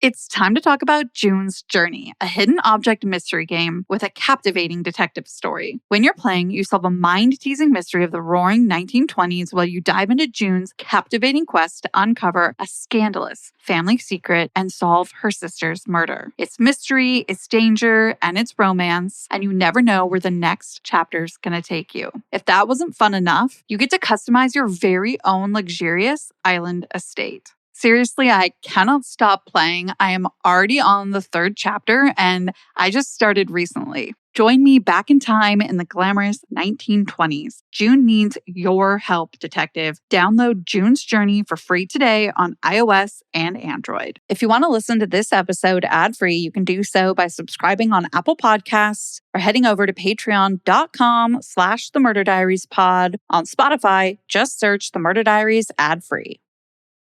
It's time to talk about June's Journey, a hidden object mystery game with a captivating detective story. When you're playing, you solve a mind-teasing mystery of the roaring 1920s while you dive into June's captivating quest to uncover a scandalous family secret and solve her sister's murder. It's mystery, it's danger, and it's romance, and you never know where the next chapter's gonna take you. If that wasn't fun enough, you get to customize your very own luxurious island estate. Seriously, I cannot stop playing. I am already on the 3rd chapter and I just started recently. Join me back in time in the glamorous 1920s. June needs your help, detective. Download June's Journey for free today on iOS and Android. If you want to listen to this episode ad-free, you can do so by subscribing on Apple Podcasts or heading over to patreon.com/The Murder Diaries pod. On Spotify, just search The Murder Diaries ad-free.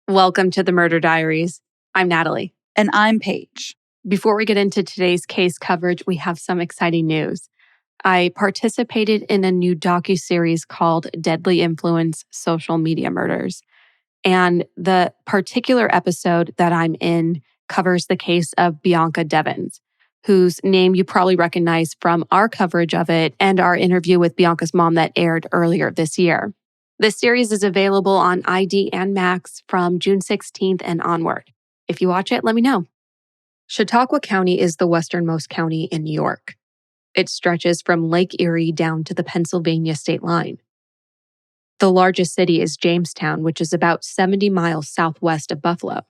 Welcome to The Murder Diaries. I'm Natalie. And I'm Paige. Before we get into today's case coverage, we have some exciting news. I participated in a new docuseries called Deadly Influence: Social Media Murders. And the particular episode that I'm in covers the case of Bianca Devins, whose name you probably recognize from our coverage of it and our interview with Bianca's mom that aired earlier this year. This series is available on ID and Max from June 16th and onward. If you watch it, let me know. Chautauqua County is the westernmost county in New York. It stretches from Lake Erie down to the Pennsylvania state line. The largest city is Jamestown, which is about 70 miles southwest of Buffalo.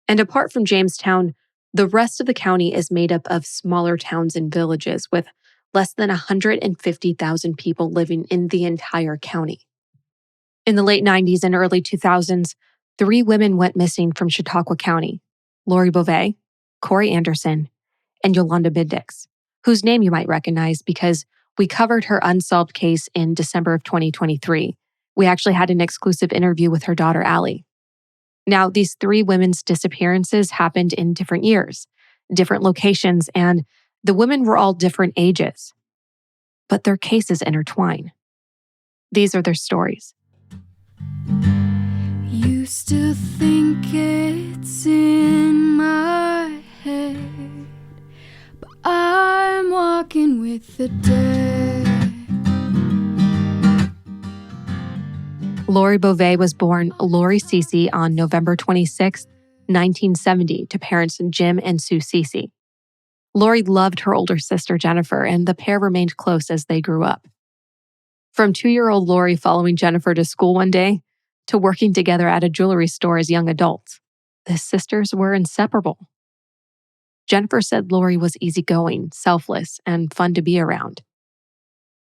And apart from Jamestown, the rest of the county is made up of smaller towns and villages with less than 150,000 people living in the entire county. In the late 90s and early 2000s, 3 women went missing from Chautauqua County: Lori Bova, Corrie Anderson, and Yolanda Bindics, whose name you might recognize because we covered her unsolved case in December of 2023. We actually had an exclusive interview with her daughter, Allie. Now, these 3 women's disappearances happened in different years, different locations, and the women were all different ages. But their cases intertwine. These are their stories. Used to think it's in my head, but I'm walking with the dead. Lori Bova was born Lori Cece on November 26, 1970, to parents Jim and Sue Cece. Lori loved her older sister Jennifer, and the pair remained close as they grew up. From 2-year-old Lori following Jennifer to school one day to working together at a jewelry store as young adults, the sisters were inseparable. Jennifer said Lori was easygoing, selfless, and fun to be around.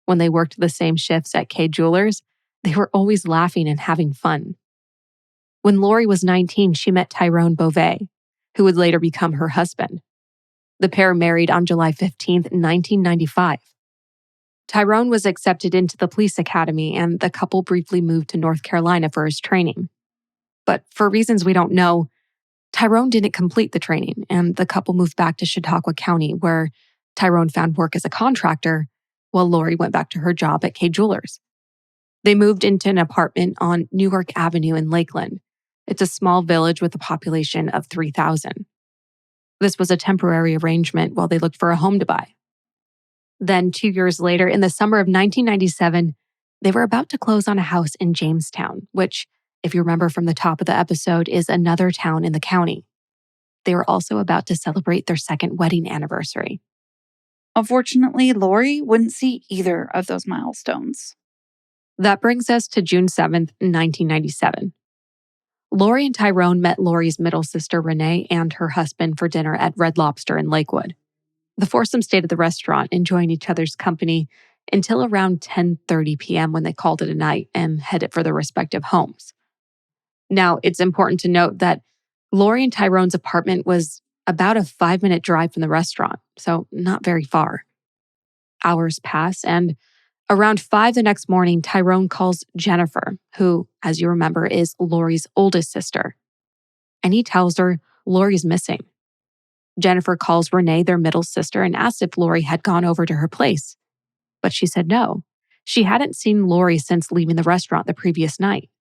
When they worked the same shifts at Kay Jewelers, they were always laughing and having fun. When Lori was 19, she met Tyrone Bova, who would later become her husband. The pair married on July 15, 1995. Tyrone was accepted into the police academy, and the couple briefly moved to North Carolina for his training. But for reasons we don't know, Tyrone didn't complete the training, and the couple moved back to Chautauqua County, where Tyrone found work as a contractor, while Lori went back to her job at Kay Jewelers. They moved into an apartment on Newark Avenue in Lakeland. It's a small village with a population of 3,000. This was a temporary arrangement while they looked for a home to buy. Then 2 years later, in the summer of 1997, they were about to close on a house in Jamestown, which, if you remember from the top of the episode, is another town in the county. They were also about to celebrate their 2nd wedding anniversary. Unfortunately, Lori wouldn't see either of those milestones. That brings us to June 7th, 1997. Lori and Tyrone met Lori's middle sister, Renee, and her husband for dinner at Red Lobster in Lakewood. The foursome stayed at the restaurant, enjoying each other's company until around 10:30 p.m. when they called it a night and headed for their respective homes. Now, it's important to note that Lori and Tyrone's apartment was about a 5-minute drive from the restaurant, so not very far. Hours pass, and around 5 the next morning, Tyrone calls Jennifer, who, as you remember, is Lori's oldest sister. And he tells her Lori's missing. Jennifer calls Renee, their middle sister, and asks if Lori had gone over to her place. But she said no. She hadn't seen Lori since leaving the restaurant the previous night.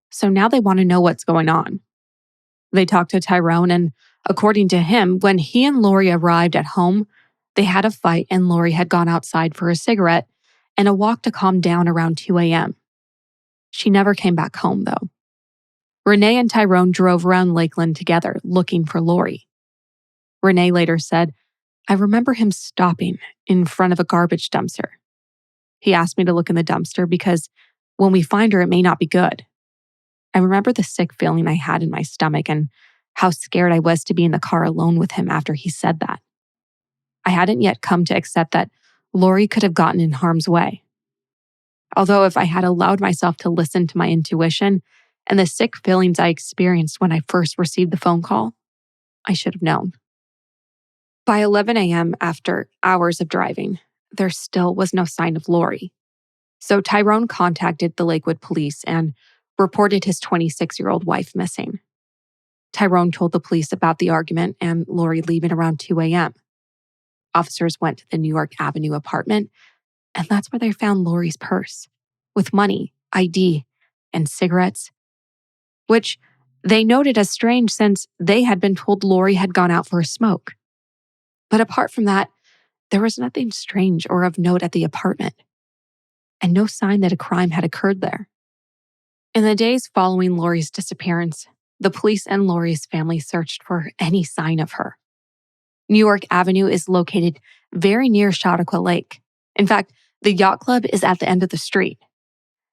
So now they want to know what's going on. They talk to Tyrone, and According to him, when he and Lori arrived at home, they had a fight and Lori had gone outside for a cigarette and a walk to calm down around 2 a.m. She never came back home, though. Renee and Tyrone drove around Lakeland together looking for Lori. Renee later said, "I remember him stopping in front of a garbage dumpster. He asked me to look in the dumpster because when we find her, it may not be good. I remember the sick feeling I had in my stomach and how scared I was to be in the car alone with him after he said that. I hadn't yet come to accept that Lori could have gotten in harm's way. Although if I had allowed myself to listen to my intuition and the sick feelings I experienced when I first received the phone call, I should have known." By 11 a.m., after hours of driving, there still was no sign of Lori. So Tyrone contacted the Lakewood police and reported his 26-year-old wife missing. Tyrone told the police about the argument and Lori leaving around 2 a.m. Officers went to the New York Avenue apartment, and that's where they found Lori's purse with money, ID, and cigarettes, which they noted as strange since they had been told Lori had gone out for a smoke. But apart from that, there was nothing strange or of note at the apartment, and no sign that a crime had occurred there. In the days following Lori's disappearance, the police and Lori's family searched for any sign of her. New York Avenue is located very near Chautauqua Lake. In fact, the yacht club is at the end of the street.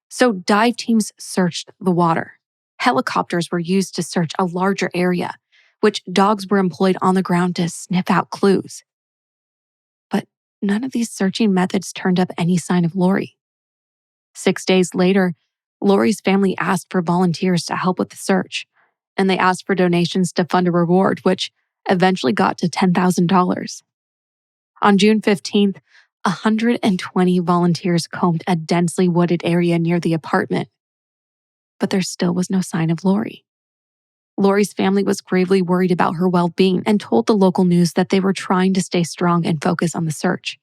So dive teams searched the water. Helicopters were used to search a larger area, which dogs were employed on the ground to sniff out clues. But none of these searching methods turned up any sign of Lori. 6 days later, Lori's family asked for volunteers to help with the search, and they asked for donations to fund a reward, which eventually got to $10,000. On June 15th, 120 volunteers combed a densely wooded area near the apartment. But there still was no sign of Lori. Lori's family was gravely worried about her well-being and told the local news that they were trying to stay strong and focus on the search.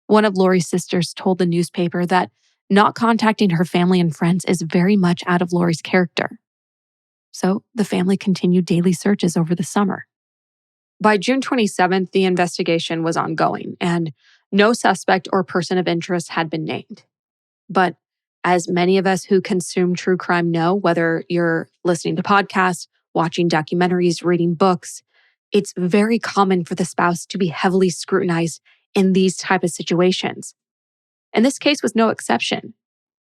One of Lori's sisters told the newspaper that not contacting her family and friends is very much out of Lori's character. So the family continued daily searches over the summer. By June 27th, the investigation was ongoing, and no suspect or person of interest had been named. But as many of us who consume true crime know, whether you're listening to podcasts, watching documentaries, reading books, it's very common for the spouse to be heavily scrutinized in these type of situations. And this case was no exception.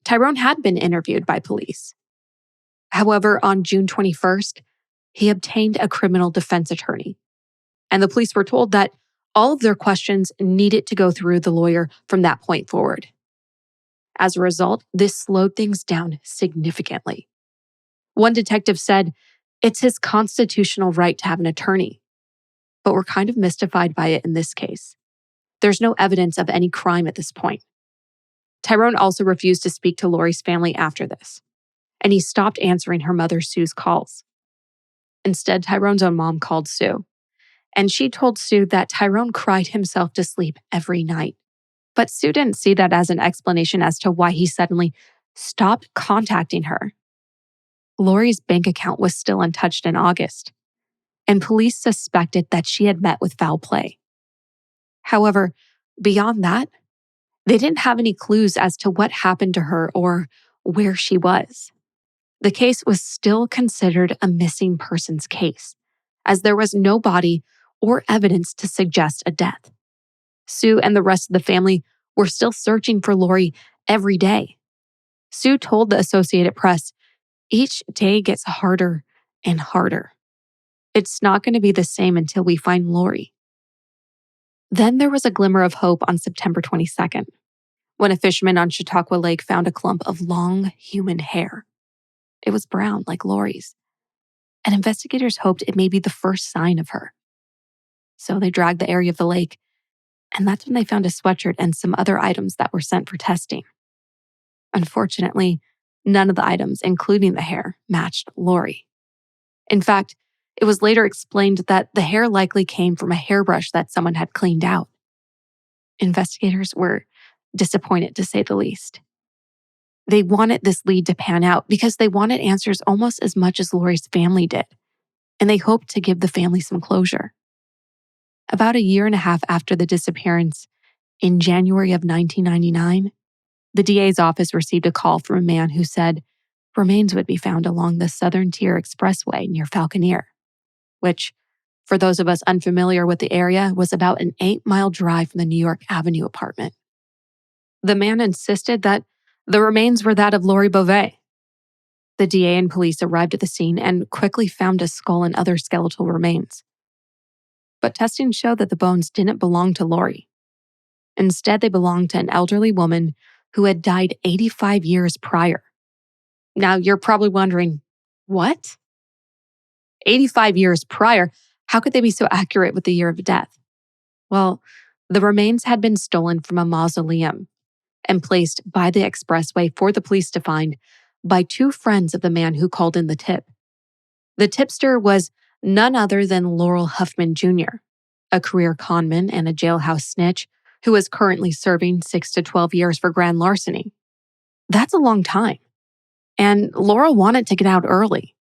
Tyrone had been interviewed by police. However, on June 21st, he obtained a criminal defense attorney. And the police were told that all of their questions needed to go through the lawyer from that point forward. As a result, this slowed things down significantly. One detective said, "It's his constitutional right to have an attorney." But we're kind of mystified by it in this case. There's no evidence of any crime at this point. Tyrone also refused to speak to Lori's family after this, and he stopped answering her mother Sue's calls. Instead, Tyrone's own mom called Sue, and she told Sue that Tyrone cried himself to sleep every night. But Sue didn't see that as an explanation as to why he suddenly stopped contacting her. Lori's bank account was still untouched in August, and police suspected that she had met with foul play. However, beyond that, they didn't have any clues as to what happened to her or where she was. The case was still considered a missing persons case, as there was no body or evidence to suggest a death. Sue and the rest of the family were still searching for Lori every day. Sue told the Associated Press, "Each day gets harder and harder. It's not going to be the same until we find Lori." Then there was a glimmer of hope on September 22nd, when a fisherman on Chautauqua Lake found a clump of long human hair. It was brown like Lori's, and investigators hoped it may be the first sign of her. So they dragged the area of the lake, and that's when they found a sweatshirt and some other items that were sent for testing. Unfortunately, none of the items, including the hair, matched Lori. In fact, it was later explained that the hair likely came from a hairbrush that someone had cleaned out. Investigators were disappointed, to say the least. They wanted this lead to pan out because they wanted answers almost as much as Lori's family did. and they hoped to give the family some closure. About a year and a half after the disappearance, in January of 1999, the DA's office received a call from a man who said remains would be found along the Southern Tier Expressway near Falconeer, which, for those of us unfamiliar with the area, was about an 8-mile drive from the New York Avenue apartment. The man insisted that the remains were that of Lori Bova. The DA and police arrived at the scene and quickly found a skull and other skeletal remains. But testing showed that the bones didn't belong to Lori. Instead, they belonged to an elderly woman who had died 85 years prior. Now, you're probably wondering, what? 85 years prior? How could they be so accurate with the year of death? Well, the remains had been stolen from a mausoleum and placed by the expressway for the police to find by two friends of the man who called in the tip. The tipster was none other than Laurel Huffman Jr., a career conman and a jailhouse snitch who is currently serving 6 to 12 years for grand larceny. That's a long time. And Laurel wanted to get out early.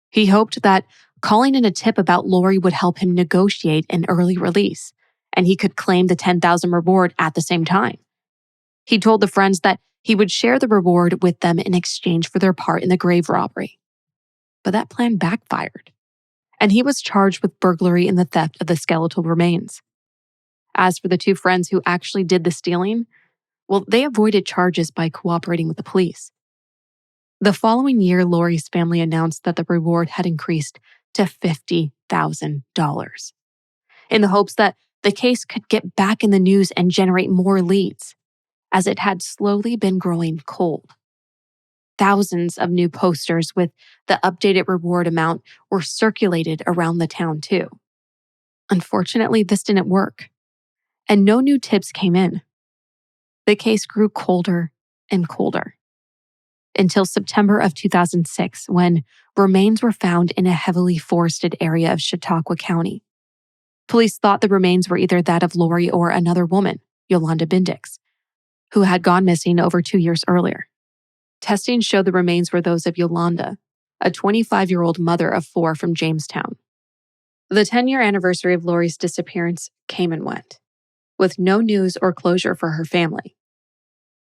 He hoped that calling in a tip about Lori would help him negotiate an early release, and he could claim the $10,000 reward at the same time. He told the friends that he would share the reward with them in exchange for their part in the grave robbery. But that plan backfired, and he was charged with burglary and the theft of the skeletal remains. As for the two friends who actually did the stealing, well, they avoided charges by cooperating with the police. The following year, Lori's family announced that the reward had increased to $50,000 in the hopes that the case could get back in the news and generate more leads, as it had slowly been growing cold. Thousands of new posters with the updated reward amount were circulated around the town too. Unfortunately, this didn't work, and no new tips came in. The case grew colder and colder until September of 2006, when remains were found in a heavily forested area of Chautauqua County. Police thought the remains were either that of Lori or another woman, Yolanda Bindics, who had gone missing over 2 years earlier. Testing showed the remains were those of Yolanda, a 25-year-old mother of 4 from Jamestown. The 10-year anniversary of Lori's disappearance came and went, with no news or closure for her family.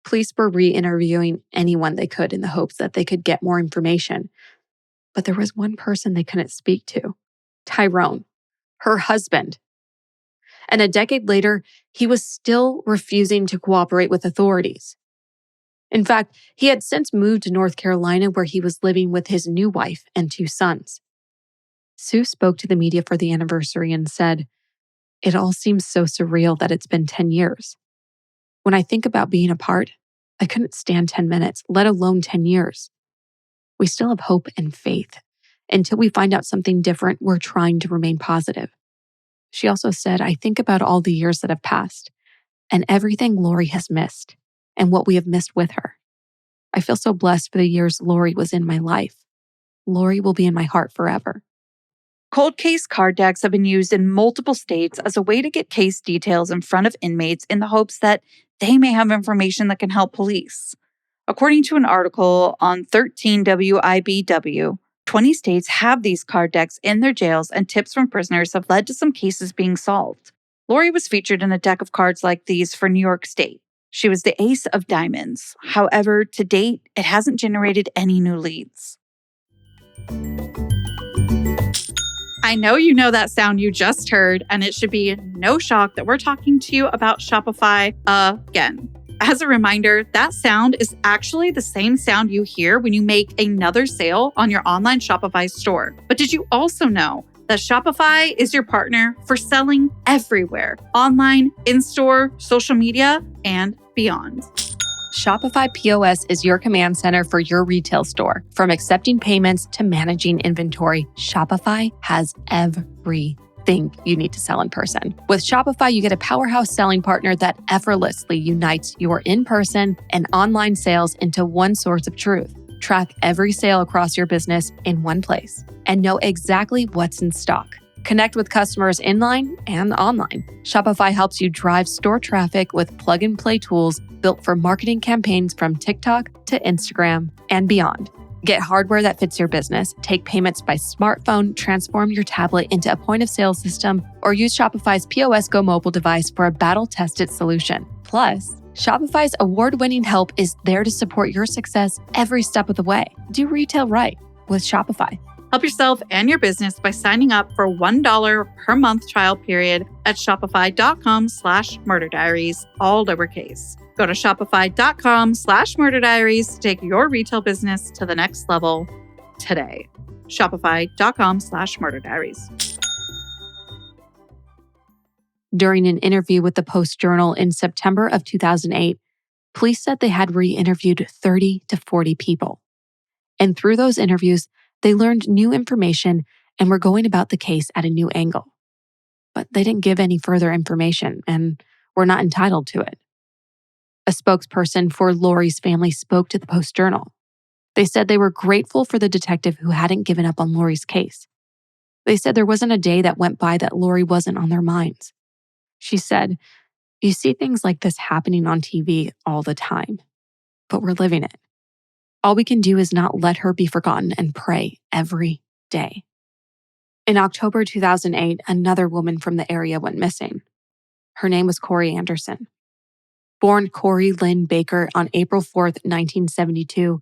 Police were re-interviewing anyone they could in the hopes that they could get more information. But there was one person they couldn't speak to, Tyrone, her husband. And a decade later, he was still refusing to cooperate with authorities. In fact, he had since moved to North Carolina, where he was living with his new wife and 2 sons. Sue spoke to the media for the anniversary and said, "It all seems so surreal that it's been 10 years. When I think about being apart, I couldn't stand 10 minutes, let alone 10 years. We still have hope and faith. Until we find out something different, we're trying to remain positive." She also said, "I think about all the years that have passed and everything Lori has missed and what we have missed with her. I feel so blessed for the years Lori was in my life. Lori will be in my heart forever." Cold case card decks have been used in multiple states as a way to get case details in front of inmates in the hopes that they may have information that can help police. According to an article on 13WIBW, 20 states have these card decks in their jails, and tips from prisoners have led to some cases being solved. Lori was featured in a deck of cards like these for New York State. She was the ace of diamonds. However, to date, it hasn't generated any new leads. I know you know that sound you just heard, and it should be no shock that we're talking to you about Shopify again. As a reminder, that sound is actually the same sound you hear when you make another sale on your online Shopify store. But did you also know that Shopify is your partner for selling everywhere, online, in-store, social media, and beyond? Shopify POS is your command center for your retail store. From accepting payments to managing inventory, Shopify has everything you need to sell in person. With Shopify, you get a powerhouse selling partner that effortlessly unites your in-person and online sales into one source of truth. Track every sale across your business in one place and know exactly what's in stock. Connect with customers inline and online. Shopify helps you drive store traffic with plug-and-play tools built for marketing campaigns from TikTok to Instagram and beyond. Get hardware that fits your business, take payments by smartphone, transform your tablet into a point-of-sale system, or use Shopify's POS Go mobile device for a battle-tested solution. Plus, Shopify's award-winning help is there to support your success every step of the way. Do retail right with Shopify. Help yourself and your business by signing up for $1 per month trial period at shopify.com/murderdiaries, all lowercase. Go to shopify.com/murderdiaries to take your retail business to the next level today. Shopify.com/murderdiaries. During an interview with the Post-Journal in September of 2008, police said they had re-interviewed 30 to 40 people. And through those interviews, they learned new information and were going about the case at a new angle. But they didn't give any further information and were not entitled to it. A spokesperson for Lori's family spoke to the Post-Journal. They said they were grateful for the detective who hadn't given up on Lori's case. They said there wasn't a day that went by that Lori wasn't on their minds. She said, "You see things like this happening on TV all the time, but we're living it. All we can do is not let her be forgotten and pray every day." In October 2008, another woman from the area went missing. Her name was Corrie Anderson. Born Corrie Lynn Baker on April 4th, 1972,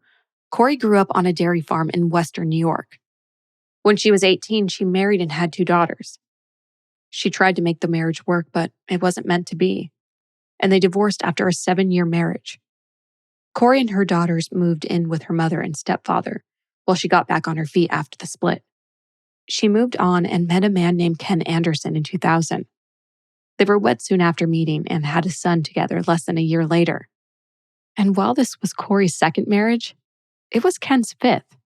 Corrie grew up on a dairy farm in western New York. When she was 18, she married and had 2 daughters. She tried to make the marriage work, but it wasn't meant to be, and they divorced after a 7-year marriage. Corrie and her daughters moved in with her mother and stepfather while she got back on her feet after the split. She moved on and met a man named Ken Anderson in 2000. They were wed soon after meeting and had a son together less than a year later. And while this was Corrie's second marriage, it was Ken's 5th.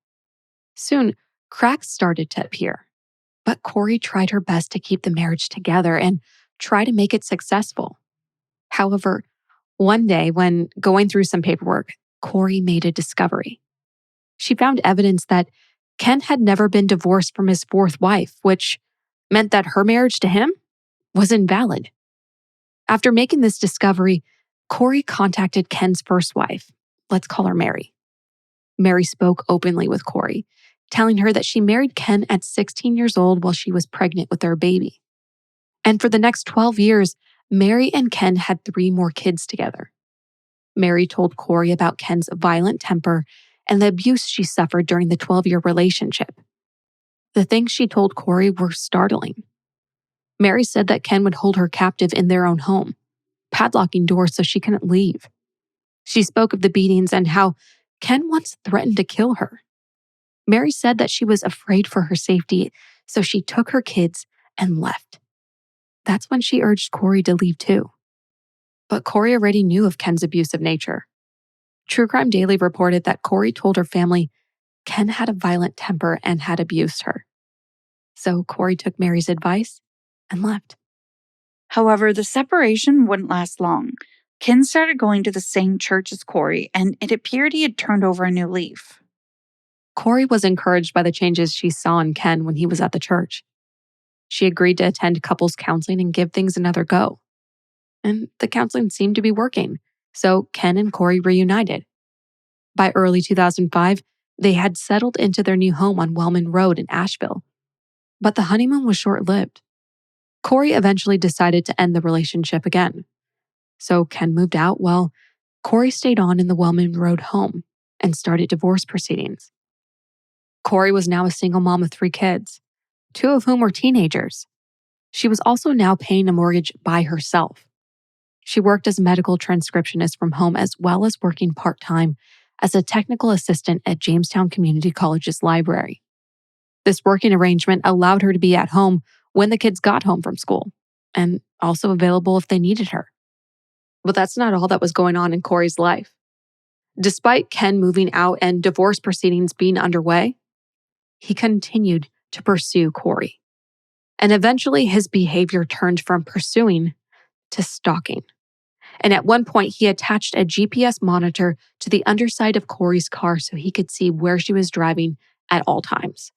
Soon, cracks started to appear, but Corrie tried her best to keep the marriage together and try to make it successful. However, one day when going through some paperwork, Corrie made a discovery. She found evidence that Ken had never been divorced from his 4th wife, which meant that her marriage to him was invalid. After making this discovery, Corrie contacted Ken's first wife. Let's call her Mary. Mary spoke openly with Corrie, telling her that she married Ken at 16 years old while she was pregnant with their baby. And for the next 12 years, Mary and Ken had 3 more kids together. Mary told Corrie about Ken's violent temper and the abuse she suffered during the 12-year relationship. The things she told Corrie were startling. Mary said that Ken would hold her captive in their own home, padlocking doors so she couldn't leave. She spoke of the beatings and how Ken once threatened to kill her. Mary said that she was afraid for her safety, so she took her kids and left. That's when she urged Corrie to leave too. But Corrie already knew of Ken's abusive nature. True Crime Daily reported that Corrie told her family Ken had a violent temper and had abused her. So Corrie took Mary's advice and left. However, the separation wouldn't last long. Ken started going to the same church as Corrie, and it appeared he had turned over a new leaf. Corrie was encouraged by the changes she saw in Ken when he was at the church. She agreed to attend couples counseling and give things another go. And the counseling seemed to be working, so Ken and Corrie reunited. By early 2005, they had settled into their new home on Wellman Road in Asheville. But the honeymoon was short-lived. Corrie eventually decided to end the relationship again. So Ken moved out while Corrie stayed on in the Wellman Road home and started divorce proceedings. Corrie was now a single mom of 3 kids, 2 of whom were teenagers. She was also now paying a mortgage by herself. She worked as a medical transcriptionist from home as well as working part-time as a technical assistant at Jamestown Community College's library. This working arrangement allowed her to be at home when the kids got home from school, and also available if they needed her. But that's not all that was going on in Corrie's life. Despite Ken moving out and divorce proceedings being underway, he continued to pursue Corrie. And eventually his behavior turned from pursuing to stalking. And at one point, he attached a GPS monitor to the underside of Corrie's car so he could see where she was driving at all times.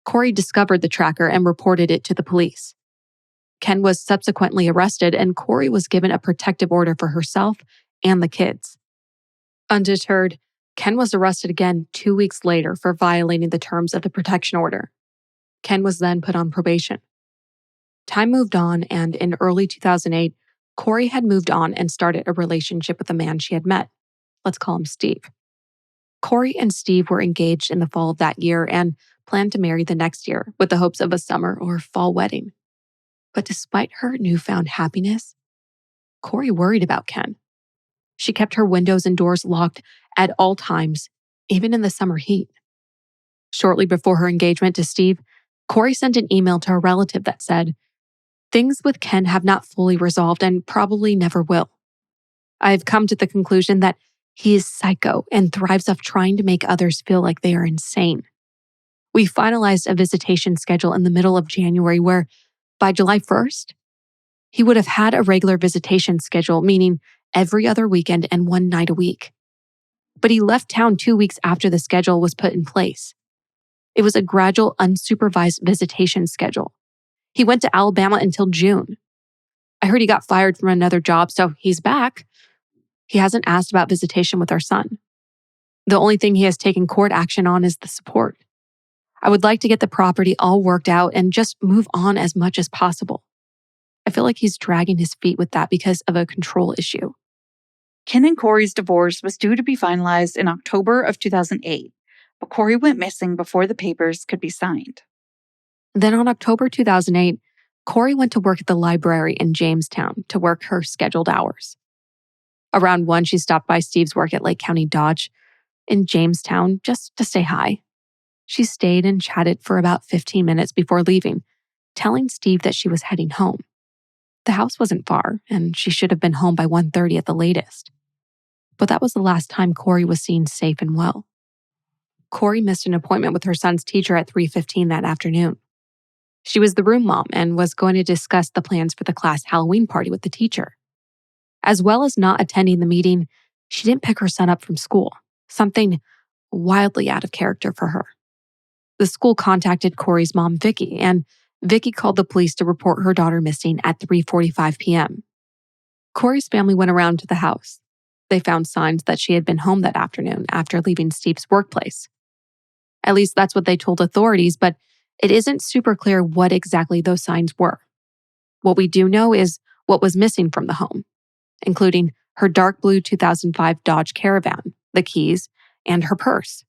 Corrie discovered the tracker and reported it to the police. Ken was subsequently arrested, and Corrie was given a protective order for herself and the kids. Undeterred, Ken was arrested again 2 weeks later for violating the terms of the protection order. Ken was then put on probation. Time moved on, and in early 2008, Corrie had moved on and started a relationship with a man she had met. Let's call him Steve. Corrie and Steve were engaged in the fall of that year and planned to marry the next year with the hopes of a summer or fall wedding. But despite her newfound happiness, Corrie worried about Ken. She kept her windows and doors locked at all times, even in the summer heat. Shortly before her engagement to Steve, Corrie sent an email to a relative that said, "Things with Ken have not fully resolved and probably never will. I've come to the conclusion that he is psycho and thrives off trying to make others feel like they are insane. We finalized a visitation schedule in the middle of January where, by July 1st, he would have had a regular visitation schedule, meaning every other weekend and one night a week. But he left town 2 weeks after the schedule was put in place. It was a gradual, unsupervised visitation schedule. He went to Alabama until June. I heard he got fired from another job, so he's back. He hasn't asked about visitation with our son. The only thing he has taken court action on is the support. I would like to get the property all worked out and just move on as much as possible. I feel like he's dragging his feet with that because of a control issue." Ken and Corrie's divorce was due to be finalized in October of 2008, but Corrie went missing before the papers could be signed. Then on October 2008, Corrie went to work at the library in Jamestown to work her scheduled hours. Around 1, she stopped by Steve's work at Lake County Dodge in Jamestown just to say hi. She stayed and chatted for about 15 minutes before leaving, telling Steve that she was heading home. The house wasn't far, and she should have been home by 1:30 at the latest. But that was the last time Corrie was seen safe and well. Corrie missed an appointment with her son's teacher at 3:15 that afternoon. She was the room mom and was going to discuss the plans for the class Halloween party with the teacher. As well as not attending the meeting, she didn't pick her son up from school, something wildly out of character for her. The school contacted Corrie's mom, Vicky, and Vicky called the police to report her daughter missing at 3:45 p.m. Corrie's family went around to the house. They found signs that she had been home that afternoon after leaving Steve's workplace. At least that's what they told authorities, but it isn't super clear what exactly those signs were. What we do know is what was missing from the home, including her dark blue 2005 Dodge Caravan, the keys, and her purse.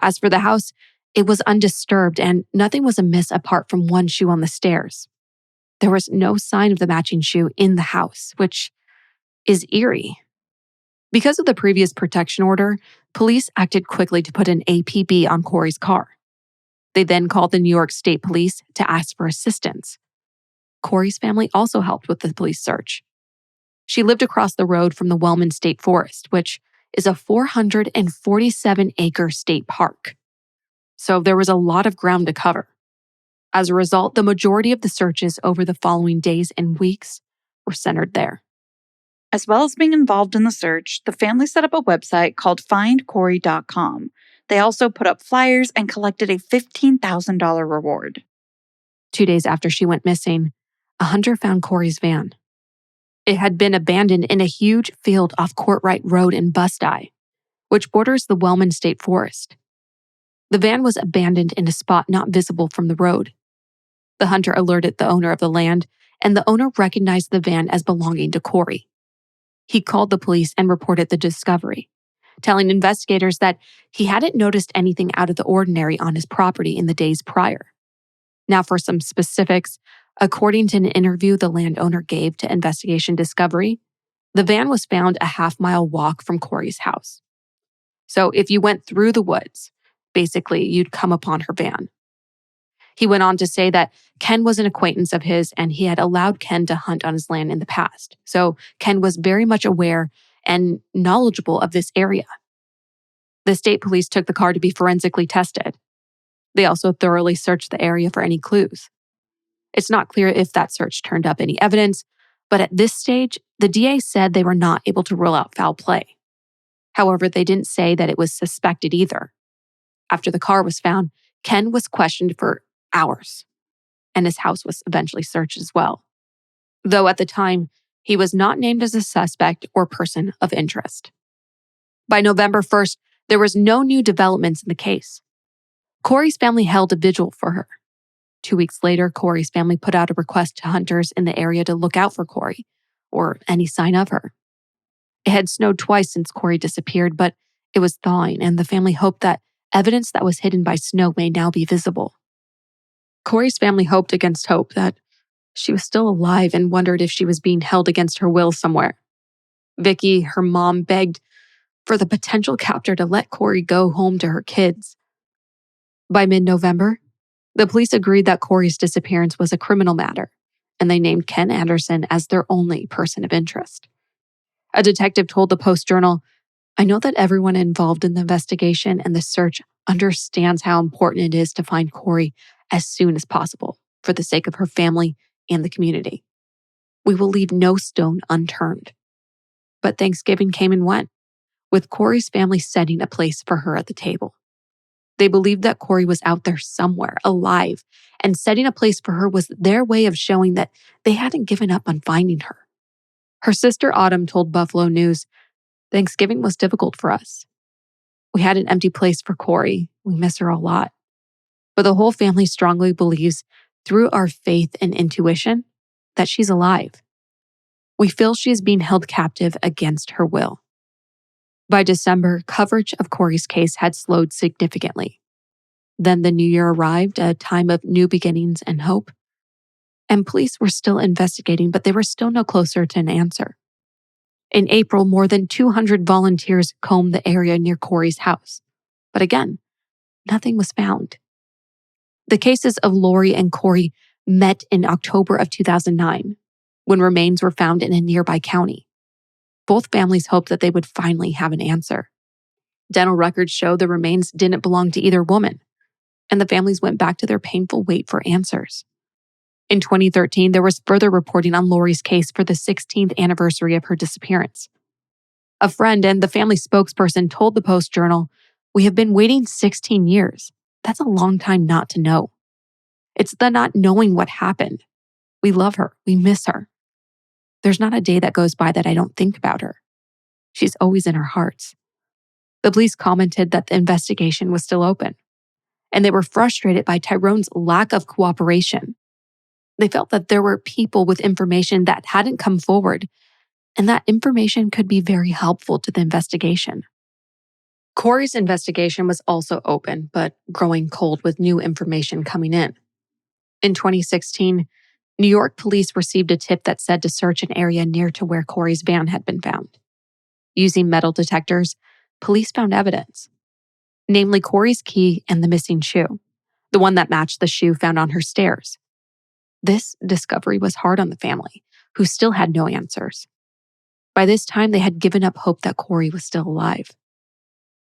As for the house, it was undisturbed and nothing was amiss apart from one shoe on the stairs. There was no sign of the matching shoe in the house, which is eerie. Because of the previous protection order, police acted quickly to put an APB on Corrie's car. They then called the New York State Police to ask for assistance. Corrie's family also helped with the police search. She lived across the road from the Wellman State Forest, which is a 447-acre state park. So there was a lot of ground to cover. As a result, the majority of the searches over the following days and weeks were centered there. As well as being involved in the search, the family set up a website called findcorrie.com. They also put up flyers and collected a $15,000 reward. 2 days after she went missing, a hunter found Corrie's van. It had been abandoned in a huge field off Courtright Road in Bust-Eye, which borders the Wellman State Forest. The van was abandoned in a spot not visible from the road. The hunter alerted the owner of the land, and the owner recognized the van as belonging to Corrie. He called the police and reported the discovery, telling investigators that he hadn't noticed anything out of the ordinary on his property in the days prior. Now for some specifics, according to an interview the landowner gave to Investigation Discovery, the van was found a half-mile walk from Corrie's house. So if you went through the woods, basically you'd come upon her van. He went on to say that Ken was an acquaintance of his and he had allowed Ken to hunt on his land in the past. So Ken was very much aware and knowledgeable of this area. The state police took the car to be forensically tested. They also thoroughly searched the area for any clues. It's not clear if that search turned up any evidence, but at this stage, the DA said they were not able to rule out foul play. However, they didn't say that it was suspected either. After the car was found, Ken was questioned for hours, and his house was eventually searched as well. Though at the time, he was not named as a suspect or person of interest. By November 1st, There was no new developments in the case. Corrie's family held a vigil for her. 2 weeks later, Corrie's family put out a request to hunters in the area to look out for Corrie, or any sign of her. It had snowed twice since Corrie disappeared, but it was thawing, and the family hoped that evidence that was hidden by snow may now be visible. Corrie's family hoped against hope that she was still alive and wondered if she was being held against her will somewhere. Vicky, her mom, begged for the potential captor to let Corrie go home to her kids. By mid-November, the police agreed that Corrie's disappearance was a criminal matter, and they named Ken Anderson as their only person of interest. A detective told the Post-Journal, "I know that everyone involved in the investigation and the search understands how important it is to find Corrie as soon as possible for the sake of her family and the community. We will leave no stone unturned." But Thanksgiving came and went, with Corrie's family setting a place for her at the table. They believed that Corrie was out there somewhere, alive, and setting a place for her was their way of showing that they hadn't given up on finding her. Her sister Autumn told Buffalo News, "Thanksgiving was difficult for us. We had an empty place for Corrie. We miss her a lot. But the whole family strongly believes, through our faith and intuition, that she's alive. We feel she is being held captive against her will." By December, coverage of Corrie's case had slowed significantly. Then the new year arrived, a time of new beginnings and hope. And police were still investigating, but they were still no closer to an answer. In April, more than 200 volunteers combed the area near Corrie's house. But again, nothing was found. The cases of Lori and Corrie met in October of 2009, when remains were found in a nearby county. Both families hoped that they would finally have an answer. Dental records show the remains didn't belong to either woman, and the families went back to their painful wait for answers. In 2013, there was further reporting on Lori's case for the 16th anniversary of her disappearance. A friend and the family spokesperson told the Post-Journal, "We have been waiting 16 years. That's a long time not to know. It's the not knowing what happened. We love her. We miss her. There's not a day that goes by that I don't think about her. She's always in our hearts." The police commented that the investigation was still open, and they were frustrated by Tyrone's lack of cooperation. They felt that there were people with information that hadn't come forward, and that information could be very helpful to the investigation. Corrie's investigation was also open, but growing cold with new information coming in. In 2016, New York police received a tip that said to search an area near to where Corrie's van had been found. Using metal detectors, police found evidence, namely Corrie's key and the missing shoe, the one that matched the shoe found on her stairs. This discovery was hard on the family, who still had no answers. By this time, they had given up hope that Corrie was still alive.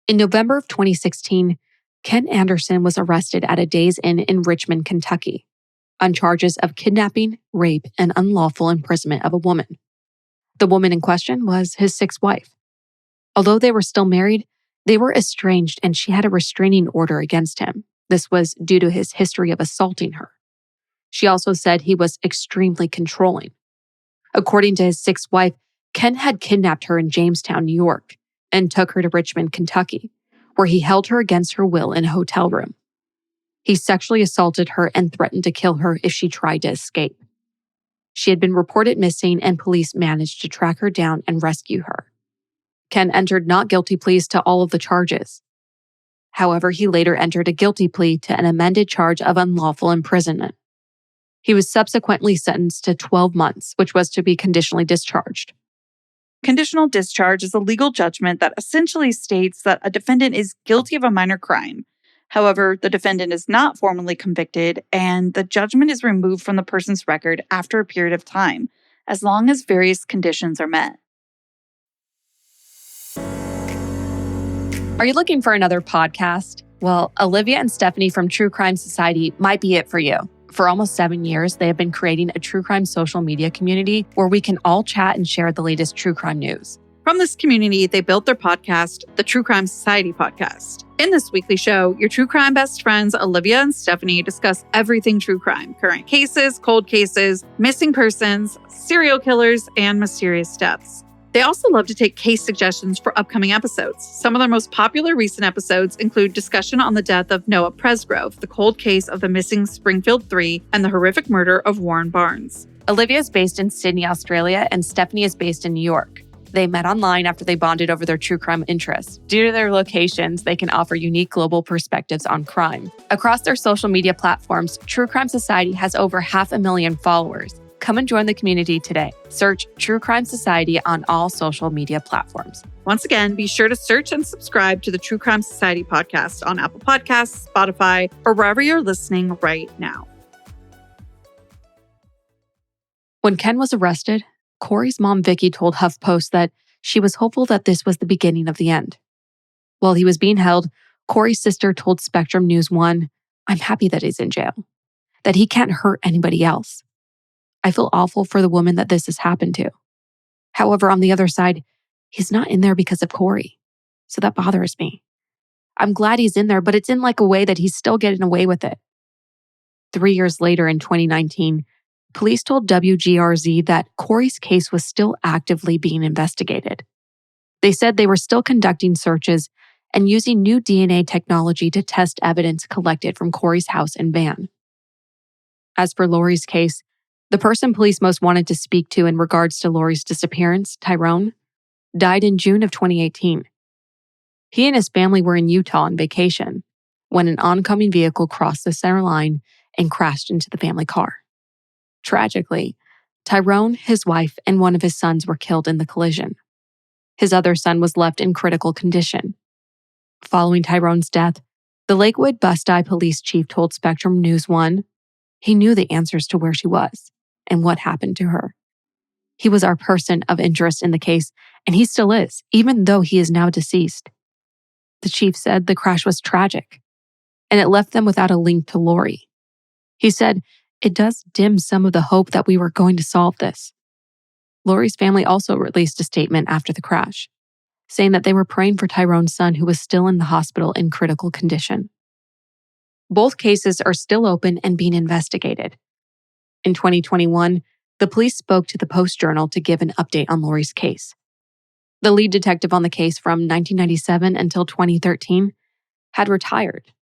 In November of 2016, Ken Anderson was arrested at a Days Inn in Richmond, Kentucky, on charges of kidnapping, rape, and unlawful imprisonment of a woman. The woman in question was his sixth wife. Although they were still married, they were estranged and she had a restraining order against him. This was due to his history of assaulting her. She also said he was extremely controlling. According to his sixth wife, Ken had kidnapped her in Jamestown, New York, and took her to Richmond, Kentucky, where he held her against her will in a hotel room. He sexually assaulted her and threatened to kill her if she tried to escape. She had been reported missing and police managed to track her down and rescue her. Ken entered not guilty pleas to all of the charges. However, he later entered a guilty plea to an amended charge of unlawful imprisonment. He was subsequently sentenced to 12 months, which was to be conditionally discharged. Conditional discharge is a legal judgment that essentially states that a defendant is guilty of a minor crime. However, the defendant is not formally convicted, and the judgment is removed from the person's record after a period of time, as long as various conditions are met. Are you looking for another podcast? Well, Olivia and Stephanie from True Crime Society might be it for you. For almost 7 years, they have been creating a true crime social media community where we can all chat and share the latest true crime news. From this community, they built their podcast, the True Crime Society Podcast. In this weekly show, your true crime best friends, Olivia and Stephanie, discuss everything true crime, current cases, cold cases, missing persons, serial killers, and mysterious deaths. They also love to take case suggestions for upcoming episodes. Some of their most popular recent episodes include discussion on the death of Noah Presgrove, the cold case of the missing Springfield 3, and the horrific murder of Warren Barnes. Olivia is based in Sydney, Australia, and Stephanie is based in New York. They met online after they bonded over their true crime interests. Due to their locations, they can offer unique global perspectives on crime. Across their social media platforms, True Crime Society has over 500,000 followers. Come and join the community today. Search True Crime Society on all social media platforms. Once again, be sure to search and subscribe to the True Crime Society podcast on Apple Podcasts, Spotify, or wherever you're listening right now. When Ken was arrested, Corrie's mom, Vicky, told HuffPost that she was hopeful that this was the beginning of the end. While he was being held, Corrie's sister told Spectrum News 1, "I'm happy that he's in jail, that he can't hurt anybody else. I feel awful for the woman that this has happened to. However, on the other side, he's not in there because of Corrie, so that bothers me. I'm glad he's in there, but it's in like a way that he's still getting away with it." 3 years later in 2019, police told WGRZ that Corrie's case was still actively being investigated. They said they were still conducting searches and using new DNA technology to test evidence collected from Corrie's house and van. As for Lori's case, the person police most wanted to speak to in regards to Lori's disappearance, Tyrone, died in June of 2018. He and his family were in Utah on vacation when an oncoming vehicle crossed the center line and crashed into the family car. Tragically, Tyrone, his wife, and one of his sons were killed in the collision. His other son was left in critical condition. Following Tyrone's death, the Lakewood Bust-Eye police chief told Spectrum News 1 he knew the answers to where she was and what happened to her. He was our person of interest in the case, and he still is, even though he is now deceased. The chief said the crash was tragic, and it left them without a link to Lori. He said, "It does dim some of the hope that we were going to solve this." Lori's family also released a statement after the crash, saying that they were praying for Tyrone's son, who was still in the hospital in critical condition. Both cases are still open and being investigated. In 2021, the police spoke to the Post-Journal to give an update on Lori's case. The lead detective on the case from 1997 until 2013 had retired,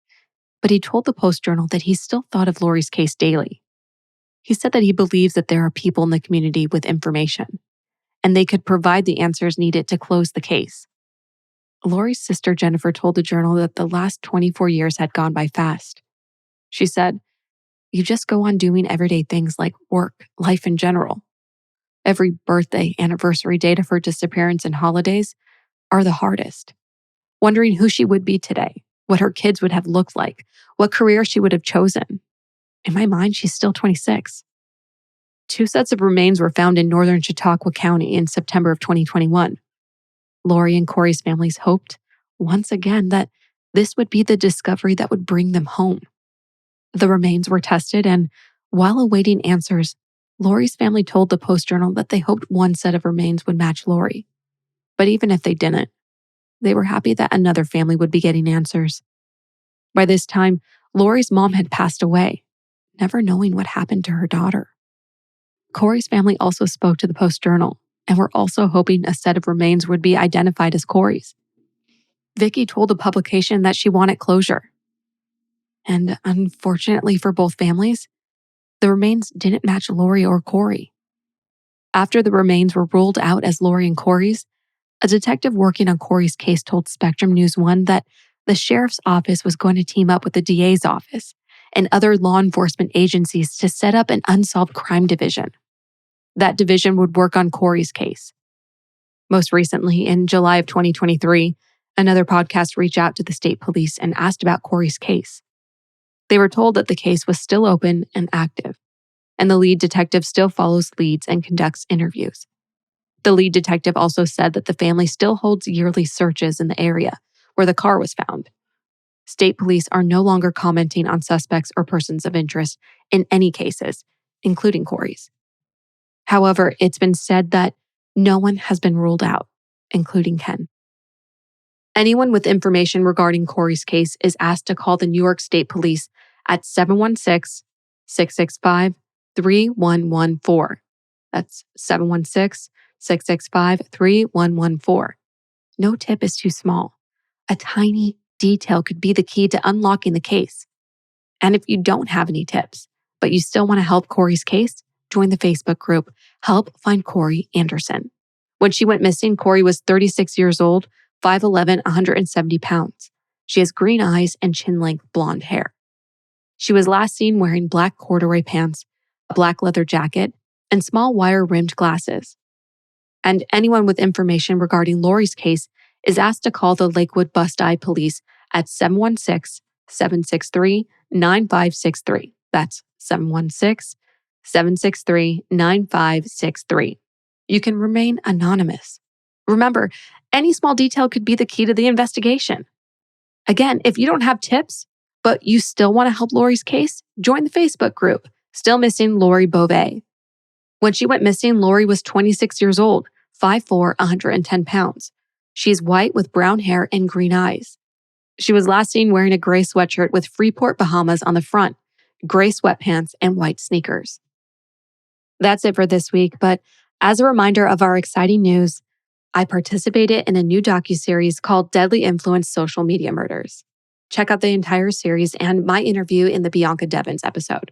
but he told the Post-Journal that he still thought of Lori's case daily. He said that he believes that there are people in the community with information, and they could provide the answers needed to close the case. Lori's sister Jennifer told the Journal that the last 24 years had gone by fast. She said, "You just go on doing everyday things like work, life in general. Every birthday, anniversary date of her disappearance and holidays are the hardest. Wondering who she would be today, what her kids would have looked like, what career she would have chosen. In my mind, she's still 26. 2 sets of remains were found in northern Chautauqua County in September of 2021. Lori and Corrie's families hoped, once again, that this would be the discovery that would bring them home. The remains were tested, and while awaiting answers, Lori's family told the Post-Journal that they hoped one set of remains would match Lori. But even if they didn't, they were happy that another family would be getting answers. By this time, Lori's mom had passed away, never knowing what happened to her daughter. Corrie's family also spoke to the Post-Journal and were also hoping a set of remains would be identified as Corrie's. Vicky told the publication that she wanted closure. And unfortunately for both families, the remains didn't match Lori or Corrie. After the remains were ruled out as Lori and Corrie's, a detective working on Corrie's case told Spectrum News 1 that the sheriff's office was going to team up with the DA's office and other law enforcement agencies to set up an unsolved crime division. That division would work on Corrie's case. Most recently, in July of 2023, another podcast reached out to the state police and asked about Corrie's case. They were told that the case was still open and active, and the lead detective still follows leads and conducts interviews. The lead detective also said that the family still holds yearly searches in the area where the car was found. State police are no longer commenting on suspects or persons of interest in any cases, including Corrie's. However, it's been said that no one has been ruled out, including Ken. Anyone with information regarding Corrie's case is asked to call the New York State Police at 716-665-3114. That's 665-3114. No tip is too small. A tiny detail could be the key to unlocking the case. And if you don't have any tips, but you still want to help Corrie's case, join the Facebook group, Help Find Corrie Anderson. When she went missing, Corrie was 36 years old, 5'11", 170 pounds. She has green eyes and chin-length blonde hair. She was last seen wearing black corduroy pants, a black leather jacket, and small wire-rimmed glasses. And anyone with information regarding Lori's case is asked to call the Lakewood Bust-Eye Police at 716-763-9563. That's 716-763-9563. You can remain anonymous. Remember, any small detail could be the key to the investigation. Again, if you don't have tips, but you still want to help Lori's case, join the Facebook group, Still Missing Lori Bova. When she went missing, Lori was 26 years old, 5'4", 110 pounds. She's white with brown hair and green eyes. She was last seen wearing a gray sweatshirt with Freeport, Bahamas on the front, gray sweatpants, and white sneakers. That's it for this week, but as a reminder of our exciting news, I participated in a new docuseries called Deadly Influence Social Media Murders. Check out the entire series and my interview in the Bianca Devins episode.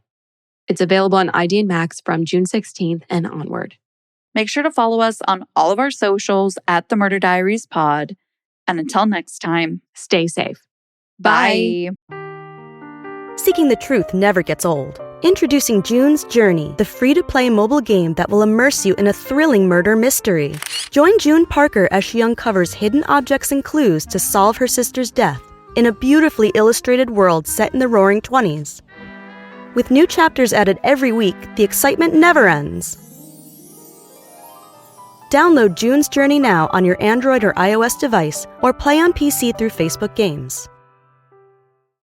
It's available on ID and Max from June 16th and onward. Make sure to follow us on all of our socials at The Murder Diaries Pod. And until next time, Stay safe. bye. Seeking the truth never gets old. Introducing June's Journey, the free-to-play mobile game that will immerse you in a thrilling murder mystery. Join June Parker as she uncovers hidden objects and clues to solve her sister's death in a beautifully illustrated world set in the Roaring '20s. With new chapters added every week, the excitement never ends. Download June's Journey now on your Android or iOS device, or play on PC through Facebook Games.